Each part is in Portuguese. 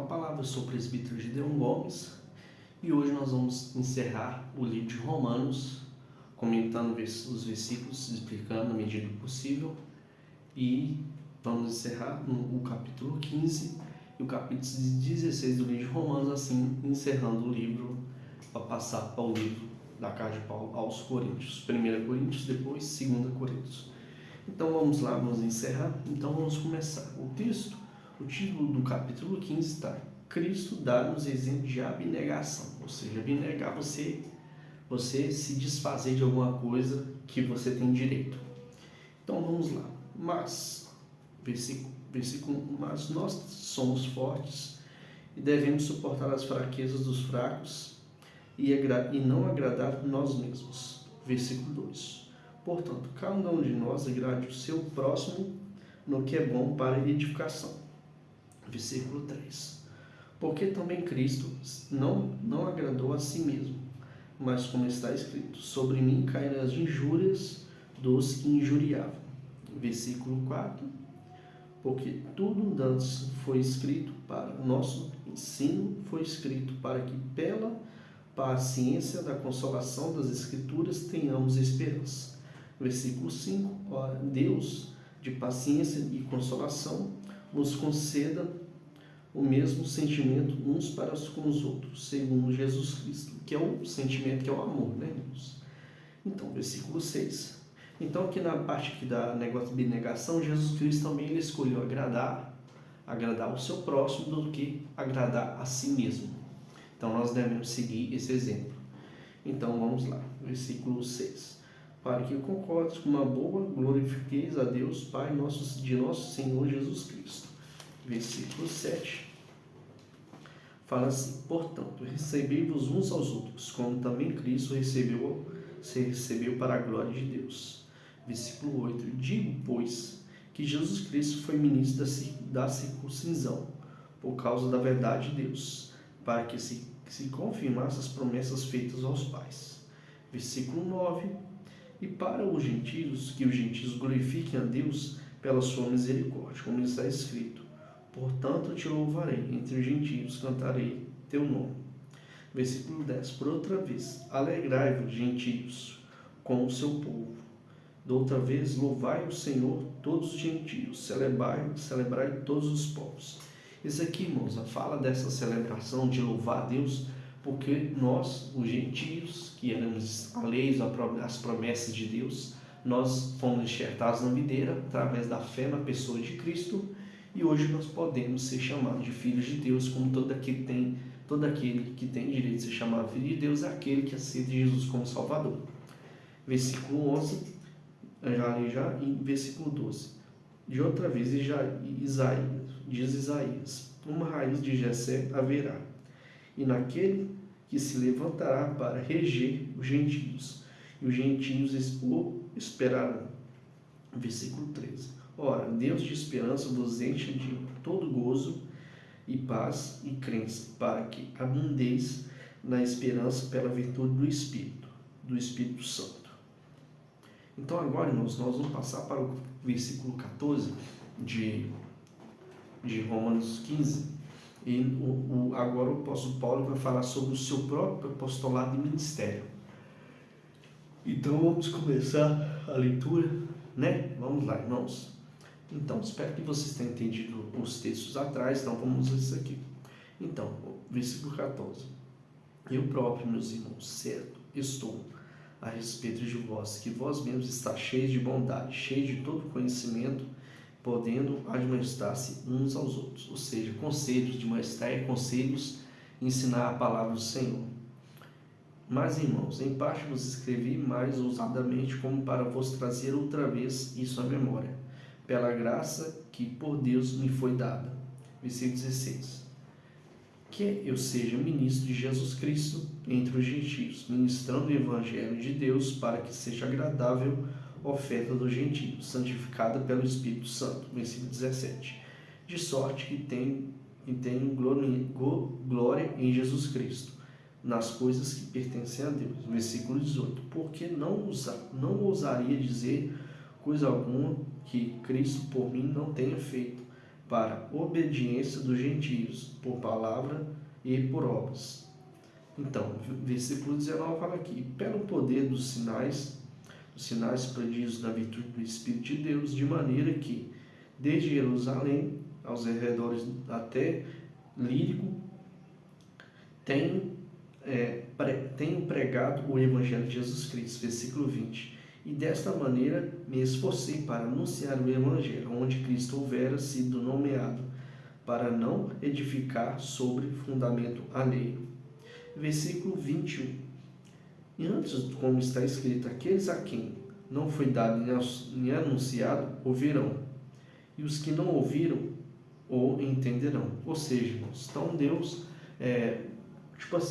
a palavra. Eu sou o presbítero Gideon Gomes e hoje nós vamos encerrar o livro de Romanos, comentando os versículos, explicando à medida do possível, e vamos encerrar o capítulo 15 e o capítulo 16 do livro de Romanos, assim encerrando o livro para passar para o livro da carta de Paulo aos Coríntios, 1 Coríntios, depois 2 Coríntios. Então vamos lá, vamos encerrar. Então vamos começar. O título do capítulo 15 está: Cristo dá-nos exemplo de abnegação, ou seja, abnegar, você se desfazer de alguma coisa que você tem direito. Então vamos lá. Versículo 1: Mas nós somos fortes e devemos suportar as fraquezas dos fracos e não agradar nós mesmos. Versículo 2: Portanto, cada um de nós agrade o seu próximo no que é bom para a edificação. Versículo 3: Porque também Cristo não agradou a si mesmo, mas como está escrito, sobre mim caíram as injúrias dos que injuriavam. Versículo 4: Porque tudo antes foi escrito para nosso ensino, foi escrito para que pela paciência da consolação das Escrituras tenhamos esperança. Versículo 5: Ora, Deus de paciência e consolação nos conceda o mesmo sentimento uns para com os outros, segundo Jesus Cristo, que é o sentimento, que é o amor, né, irmãos? Então, versículo 6. Então, aqui na parte que dá negócio de abnegação, Jesus Cristo também ele escolheu agradar o seu próximo do que agradar a si mesmo. Então, nós devemos seguir esse exemplo. Então, vamos lá, versículo 6. Para que concordes com uma boa, glorifiqueis a Deus, Pai de nosso Senhor Jesus Cristo. Versículo 7. Fala assim: Portanto, recebei-vos uns aos outros, como também Cristo se recebeu para a glória de Deus. Versículo 8. Digo, pois, que Jesus Cristo foi ministro da circuncisão, por causa da verdade de Deus, para que se confirmassem as promessas feitas aos pais. Versículo 9. E para os gentios, que os gentios glorifiquem a Deus pela sua misericórdia, como está escrito: Portanto te louvarei, entre os gentios cantarei teu nome. Versículo 10. Por outra vez, alegrai-vos, gentios, com o seu povo. De outra vez, louvai o Senhor, todos os gentios, celebrai todos os povos. Isso aqui, irmãos, fala dessa celebração de louvar a Deus, porque nós, os gentios, que éramos alheios às promessas de Deus, nós fomos enxertados na videira através da fé na pessoa de Cristo, e hoje nós podemos ser chamados de filhos de Deus, como todo aquele que tem direito de ser chamado filho de Deus é aquele que aceita Jesus como Salvador. Versículo 11, e versículo 12. De outra vez, diz Isaías: uma raiz de Jessé haverá, e naquele que se levantará para reger os gentios, e os gentios esperarão. Versículo 13. Ora, Deus de esperança vos enche de todo gozo e paz e crença, para que abundeis na esperança pela virtude do Espírito Santo. Então agora, irmãos, nós vamos passar para o versículo 14 de Romanos 15, e agora o apóstolo Paulo vai falar sobre o seu próprio apostolado e ministério. Então vamos começar a leitura, né? Vamos lá, irmãos. Então, espero que vocês tenham entendido os textos atrás, então vamos ver isso aqui. Então, versículo 14. Eu próprio, meus irmãos, certo estou a respeito de vós, que vós mesmos estáis cheios de bondade, cheios de todo conhecimento, podendo admoestar-se uns aos outros. Ou seja, conselhos de admoestar é conselhos, ensinar a palavra do Senhor. Mas, irmãos, em parte vos escrevi mais ousadamente, como para vos trazer outra vez isso à memória, pela graça que por Deus me foi dada. Versículo 16. Que eu seja ministro de Jesus Cristo entre os gentios, ministrando o evangelho de Deus, para que seja agradável a oferta dos gentios, santificada pelo Espírito Santo. Versículo 17. De sorte que tenho glória em Jesus Cristo, nas coisas que pertencem a Deus. Versículo 18. Porque não ousaria dizer coisa alguma que Cristo por mim não tenha feito, para obediência dos gentios, por palavra e por obras. Então, versículo 19 fala aqui: pelo poder dos sinais prodígios na virtude do Espírito de Deus, de maneira que, desde Jerusalém aos arredores até Lírico, tenho pregado o Evangelho de Jesus Cristo. Versículo 20. E desta maneira me esforcei para anunciar o Evangelho, onde Cristo houvera sido nomeado, para não edificar sobre fundamento alheio. Versículo 21. E antes, como está escrito, aqueles a quem não foi dado nem anunciado ouvirão, e os que não ouviram ou entenderão. Ou seja, irmãos, então Deus,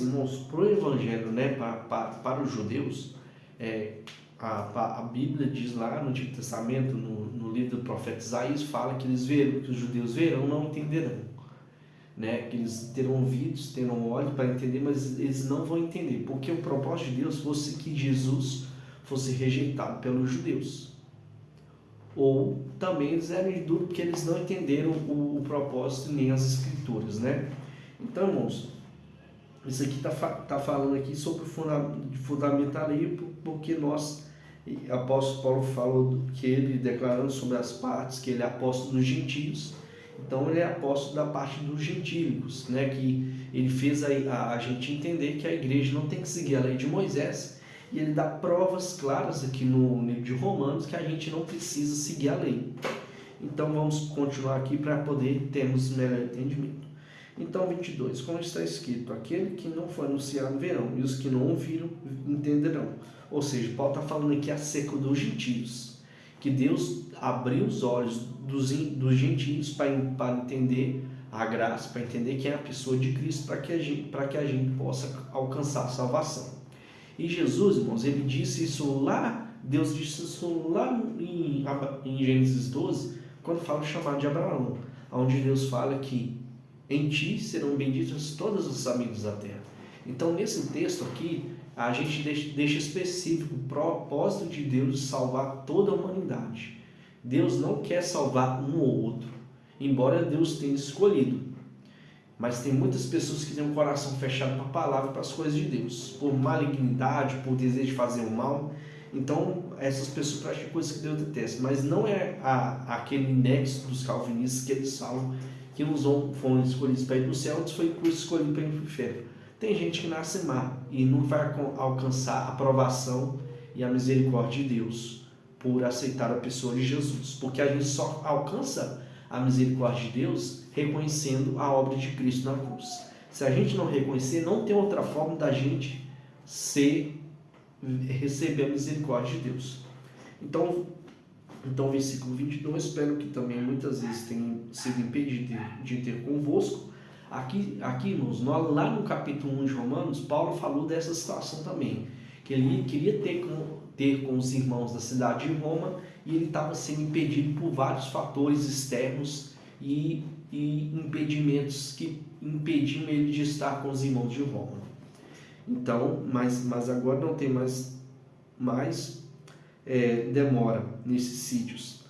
irmãos, para o Evangelho, né, para os judeus, a Bíblia diz lá no Antigo Testamento, no livro do profeta Isaías, fala que que os judeus verão, não entenderão. Né, que eles terão ouvidos, terão olhos para entender, mas eles não vão entender, porque o propósito de Deus fosse que Jesus fosse rejeitado pelos judeus. Ou também eles eram duros porque eles não entenderam o propósito nem as escrituras, né? Então, irmãos, isso aqui tá falando aqui sobre o fundamento alheio, porque apóstolo Paulo falou que ele declarando sobre as partes, que ele é apóstolo dos gentios. Então ele é apóstolo da parte dos gentílicos, né? Que ele fez a gente entender que a igreja não tem que seguir a lei de Moisés, e ele dá provas claras aqui no livro de Romanos que a gente não precisa seguir a lei. Então vamos continuar aqui para poder termos melhor entendimento. Então 22, como está escrito, aquele que não foi anunciado verão, e os que não ouviram entenderão. Ou seja, Paulo está falando aqui acerca dos gentios, que Deus abriu os olhos dos gentios para entender a graça, para entender quem é a pessoa de Cristo, para que a gente possa alcançar a salvação. E Jesus, irmãos, ele disse isso lá, Deus disse isso lá em Gênesis 12, quando fala o chamado de Abraão, onde Deus fala que em ti serão benditos todos os amigos da terra. Então, nesse texto aqui, a gente deixa específico o propósito de Deus de salvar toda a humanidade. Deus não quer salvar um ou outro, embora Deus tenha escolhido. Mas tem muitas pessoas que têm um coração fechado para a palavra, para as coisas de Deus, por malignidade, por desejo de fazer o mal. Então, essas pessoas praticam coisas que Deus detesta. Mas não é aquele nexo dos calvinistas que eles falam que uns foram escolhidos para ir para o céu, outros foram escolhidos para ir para o inferno. Tem gente que nasce má e não vai alcançar a aprovação e a misericórdia de Deus por aceitar a pessoa de Jesus, porque a gente só alcança a misericórdia de Deus reconhecendo a obra de Cristo na cruz. Se a gente não reconhecer, não tem outra forma da gente receber a misericórdia de Deus. Então versículo 22, espero que também muitas vezes tenham sido impedido de ter convosco. Aqui, irmãos, lá no capítulo 1 de Romanos, Paulo falou dessa situação também, que ele queria ter com os irmãos da cidade de Roma, e ele estava sendo impedido por vários fatores externos e impedimentos que impediam ele de estar com os irmãos de Roma. Então, mas agora não tem mais demora nesses sítios,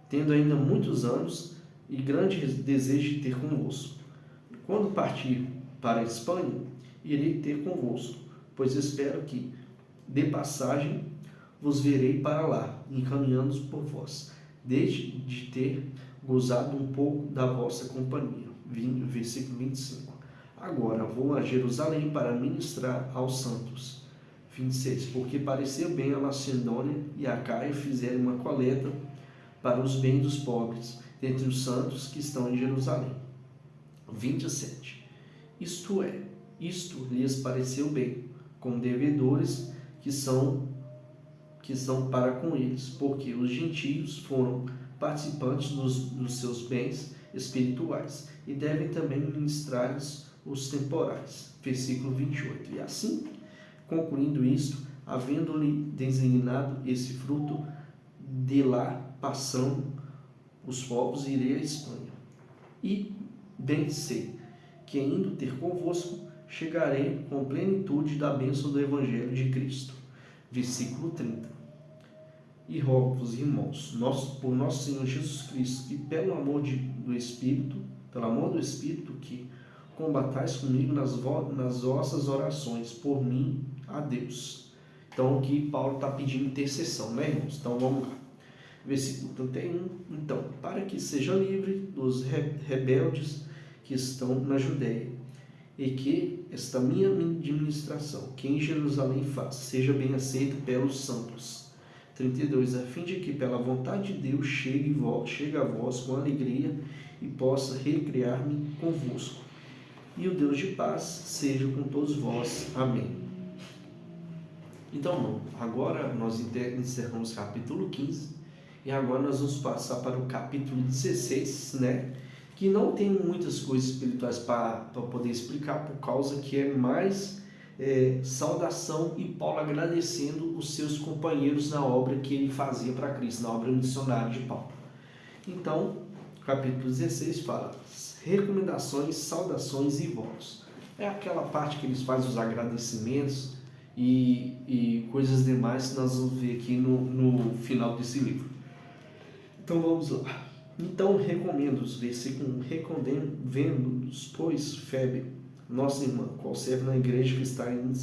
tendo ainda muitos anos e grande desejo de ter convosco. Quando partir para a Espanha, irei ter convosco, pois espero que, de passagem, vos verei para lá, encaminhando-os por vós, desde de ter gozado um pouco da vossa companhia. Versículo 25. Agora vou a Jerusalém para ministrar aos santos. 26. Porque pareceu bem a Macedônia e a Caia fizeram uma coleta para os bens dos pobres, dentre os santos que estão em Jerusalém. 27. Isto lhes pareceu bem, como devedores que são para com eles, porque os gentios foram participantes dos seus bens espirituais e devem também ministrar-lhes os temporais. Versículo 28. E assim, concluindo isto, havendo-lhe designado esse fruto, de lá passando os povos, irei à Espanha. E bem sei que, indo ter convosco, chegarei com plenitude da bênção do Evangelho de Cristo. Versículo 30. E rogo-vos, irmãos, por nosso Senhor Jesus Cristo, e pelo amor do Espírito, que combatais comigo nas vossas orações, por mim, a Deus. Então, aqui Paulo está pedindo intercessão, né, irmãos? Então, vamos lá. Versículo 31. Então, para que seja livre dos rebeldes que estão na Judéia, e que esta minha administração, que em Jerusalém faço, seja bem aceita pelos santos. 32. A fim de que, pela vontade de Deus, chegue a vós com alegria e possa recriar-me convosco. E o Deus de paz seja com todos vós. Amém. Então, agora nós encerramos o capítulo 15 e agora nós vamos passar para o capítulo 16, né? Que não tem muitas coisas espirituais para poder explicar, por causa que é mais saudação e Paulo agradecendo os seus companheiros na obra que ele fazia para Cristo, na obra missionária de Paulo. Então, capítulo 16 fala recomendações, saudações e votos. É aquela parte que eles fazem os agradecimentos e coisas demais que nós vamos ver aqui no final desse livro. Então vamos lá. Então recomendo-os, versículo 1, recomendo-os, pois, Febe, nossa irmã, qual serve na igreja que está em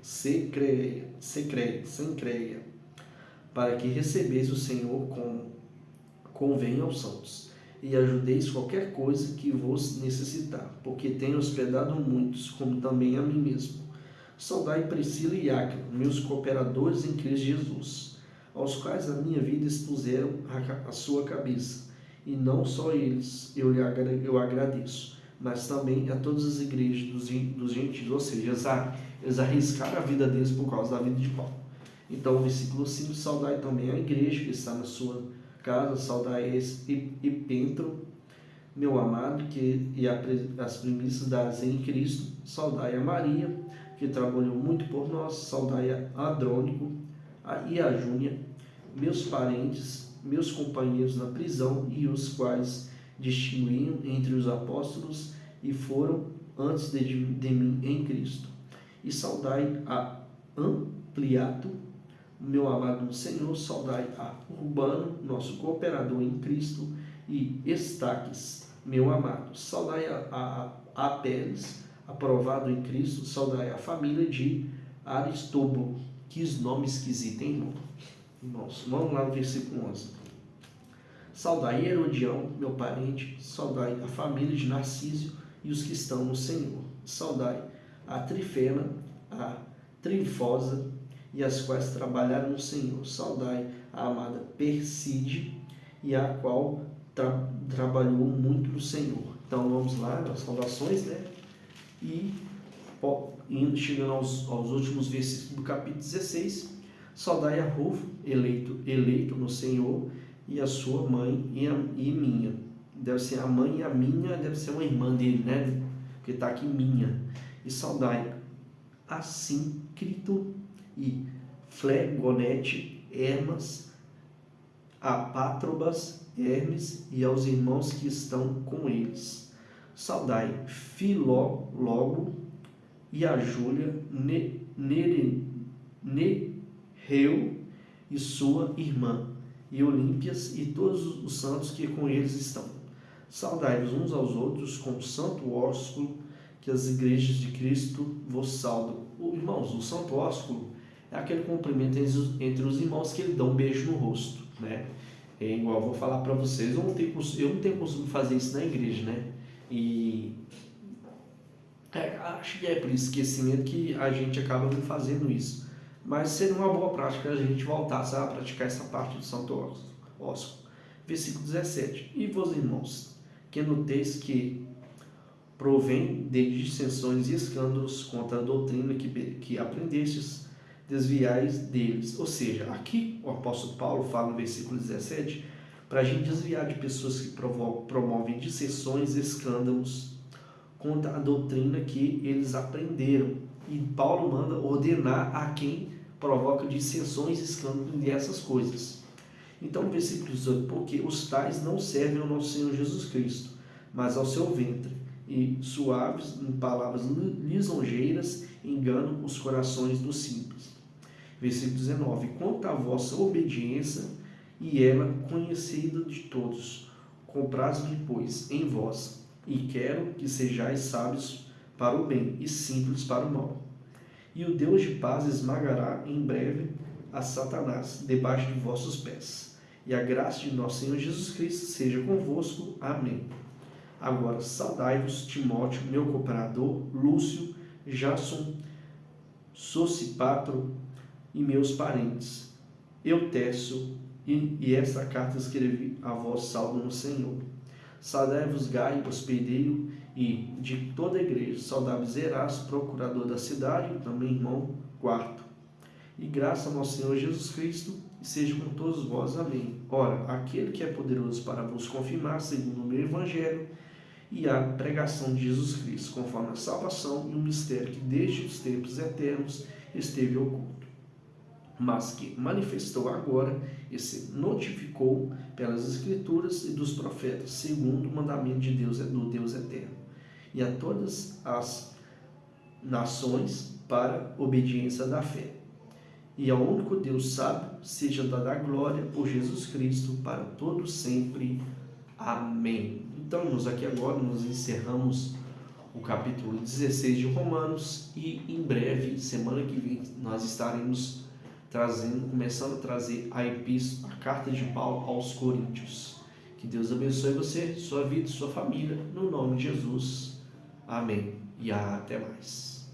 Cencreia, para que recebeis o Senhor como convém aos santos, e ajudeis qualquer coisa que vos necessitar, porque tenho hospedado muitos, como também a mim mesmo. Saudai Priscila e Áquila, meus cooperadores em Cristo Jesus, aos quais a minha vida expuseram a sua cabeça, e não só eles eu agradeço, mas também a todas as igrejas dos gentios, ou seja, eles arriscaram a vida deles por causa da vida de Paulo. Então, versículo 5, saudai também a igreja que está na sua casa, saudai Epênetro, meu amado, as primícias da em Cristo, saudai a Maria, que trabalhou muito por nós, saudai a Andrônico e a Júnia, meus parentes, meus companheiros na prisão, e os quais distinguiam entre os apóstolos e foram antes de mim em Cristo. E saudai a Ampliato, meu amado no Senhor, saudai a Urbano, nosso cooperador em Cristo, e Estaques, meu amado. Saudai a Apeles, aprovado em Cristo, saudai a família de Aristóbulo. Que nome esquisito, hein, irmão? Irmãos, vamos lá no versículo 11. Saudai Herodião, meu parente, saudai a família de Narciso e os que estão no Senhor. Saudai a Trifena, a Trifosa e as quais trabalharam no Senhor. Saudai a amada Perside e a qual trabalhou muito no Senhor. Então vamos lá nas saudações, né? E chegando aos últimos versículos do capítulo 16, saudai a Rufo, eleito no Senhor, e a sua mãe e minha. Deve ser a mãe e a minha, deve ser uma irmã dele, né? Porque está aqui minha. E saudai a Síncrito e Flegonete, Hermas, a Pátrobas, Hermes e aos irmãos que estão com eles. Saudai Filólogo e a Júlia, Nereu e sua irmã, e Olímpias e todos os santos que com eles estão. Saudai-vos uns aos outros com o santo ósculo, que as igrejas de Cristo vos saudam. Irmãos, o santo ósculo é aquele cumprimento entre os irmãos que ele dá um beijo no rosto, né? É igual eu vou falar para vocês, eu não tenho costume de fazer isso na igreja, né? E acho que é por esquecimento que a gente acaba não fazendo isso. Mas seria uma boa prática a gente voltar a praticar essa parte do santo ósculo. Versículo 17. E vós, irmãos, que noteis que provém de dissensões e escândalos contra a doutrina que aprendestes, desviais deles. Ou seja, aqui o apóstolo Paulo fala no versículo 17, para a gente desviar de pessoas que promovem dissensões e escândalos contra a doutrina que eles aprenderam. E Paulo manda ordenar a quem provoca dissensões, escândalos e essas coisas. Então, versículo 18, porque os tais não servem ao nosso Senhor Jesus Cristo, mas ao seu ventre, e suaves em palavras lisonjeiras enganam os corações dos simples. Versículo 19. Quanto à vossa obediência, e ela conhecida de todos, compraz-me, pois, em vós, e quero que sejais sábios para o bem e simples para o mal. E o Deus de paz esmagará em breve a Satanás debaixo de vossos pés. E a graça de nosso Senhor Jesus Cristo seja convosco. Amém. Agora, saudai-vos, Timóteo, meu cooperador, Lúcio, Jason, Sosipatro e meus parentes, Eutécio, e esta carta escrevi a vós, salvo no Senhor. Saudai-vos Gaio, hospedeiro, e de toda a igreja. Saudai-vos Erasto, procurador da cidade, e também irmão quarto. E graça ao nosso Senhor Jesus Cristo, e seja com todos vós. Amém. Ora, aquele que é poderoso para vos confirmar, segundo o meu evangelho, e a pregação de Jesus Cristo, conforme a salvação e o mistério que desde os tempos eternos esteve oculto, mas que manifestou agora e se notificou pelas Escrituras e dos profetas, segundo o mandamento de Deus, do Deus eterno, e a todas as nações para obediência da fé. E ao único Deus sábio seja dada a glória por Jesus Cristo para todos sempre. Amém. Então, irmãos, aqui agora nós encerramos o capítulo 16 de Romanos e em breve, semana que vem, nós estaremos começando a trazer a carta de Paulo aos Coríntios. Que Deus abençoe você, sua vida e sua família, no nome de Jesus. Amém. E até mais.